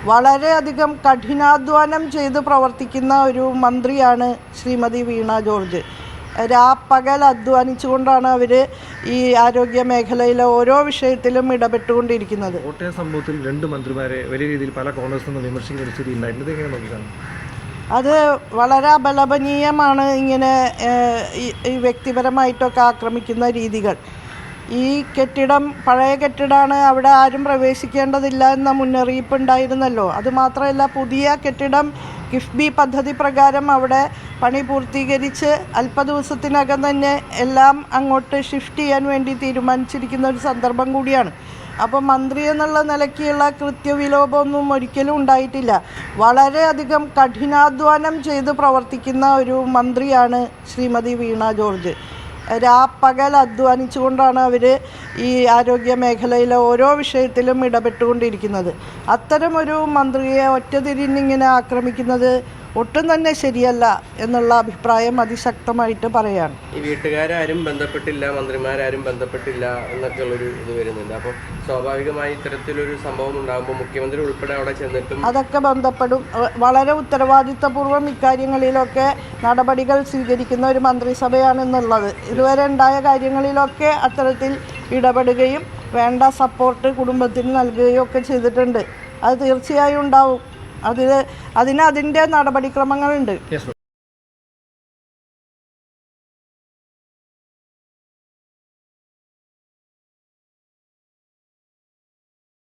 വളരെയധികം കഠിനാധ്വാനം ചെയ്ത് പ്രവർത്തിക്കുന്ന ഒരു മന്ത്രിയാണ് ശ്രീമതി വീണ ജോർജ്. രാപ്പകൽ അധ്വാനിച്ചുകൊണ്ടാണ് അവർ ഈ ആരോഗ്യ മേഖലയിലെ ഓരോ വിഷയത്തിലും ഇടപെട്ടുകൊണ്ടിരിക്കുന്നത്. കോട്ടയം സംഭവത്തിൽ 2 മന്ത്രിമാരെ വലിയ രീതിയിൽ പല കോൺഗ്രസ് നിന്ന് വിമർശിക്കുന്ന സ്ഥിതി ഉണ്ടായിരുന്നു. എങ്ങനെ നോക്കിയാണ്? അത് വളരെ അപലപനീയമാണ്. ഇങ്ങനെ ഈ വ്യക്തിപരമായിട്ടൊക്കെ ആക്രമിക്കുന്ന രീതികൾ. ഈ കെട്ടിടം പഴയ കെട്ടിടമാണ്, അവിടെ ആരും പ്രവേശിക്കേണ്ടതില്ല എന്ന മുന്നറിയിപ്പ് ഉണ്ടായിരുന്നല്ലോ. അതുമാത്രമല്ല, പുതിയ കെട്ടിടം കിഫ്ബി പദ്ധതി പ്രകാരം അവിടെ പണി പൂർത്തീകരിച്ച് അല്പദിവസത്തിനകം തന്നെ എല്ലാം അങ്ങോട്ട് ഷിഫ്റ്റ് ചെയ്യാൻ വേണ്ടി തീരുമാനിച്ചിരിക്കുന്ന ഒരു സന്ദർഭം കൂടിയാണ്. അപ്പോൾ മന്ത്രി എന്നുള്ള നിലയ്ക്കുള്ള കൃത്യവിലോപമൊന്നും ഒരിക്കലും ഉണ്ടായിട്ടില്ല. വളരെയധികം കഠിനാധ്വാനം ചെയ്ത് പ്രവർത്തിക്കുന്ന ഒരു മന്ത്രിയാണ് ശ്രീമതി വീണ ജോർജ്. രാപ്പകൽ അധ്വാനിച്ചുകൊണ്ടാണ് അവർ ഈ ആരോഗ്യ മേഖലയിലെ ഓരോ വിഷയത്തിലും ഇടപെട്ടുകൊണ്ടിരിക്കുന്നത്. അത്തരമൊരു മന്ത്രിയെ ഒറ്റതിരിഞ്ഞിങ്ങനെ ആക്രമിക്കുന്നത് ഒട്ടും തന്നെ ശരിയല്ല എന്നുള്ള അഭിപ്രായം അതിശക്തമായിട്ട് പറയാണ്. ഈ വീട്ടുകാരും ബന്ധപ്പെട്ടില്ല, മന്ത്രിമാരും ബന്ധപ്പെട്ടില്ല എന്നൊക്കെ ഉള്ളൊരു ഇത് വരുന്നുണ്ട്. അപ്പോൾ സ്വാഭാവികമായി ഇത്തരത്തിലൊരു സംഭവം ഉണ്ടാകുമ്പോൾ മുഖ്യമന്ത്രി ഉൾപ്പെടെ അവിടെ ചെന്നിട്ടും അതൊക്കെ ബന്ധപ്പെടും. വളരെ ഉത്തരവാദിത്തപൂർവ്വം ഇക്കാര്യങ്ങളിലൊക്കെ നടപടികൾ സ്വീകരിക്കുന്ന ഒരു മന്ത്രിസഭയാണെന്നുള്ളത്. ഇതുവരെ ഉണ്ടായ കാര്യങ്ങളിലൊക്കെ അത്തരത്തിൽ ഇടപെടുകയും വേണ്ട സപ്പോർട്ട് കുടുംബത്തിന് നൽകുകയും ഒക്കെ ചെയ്തിട്ടുണ്ട്. അത് തീർച്ചയായും ഉണ്ടാവും. അതിന് അതിൻ്റെ നടപടിക്രമങ്ങളുണ്ട്.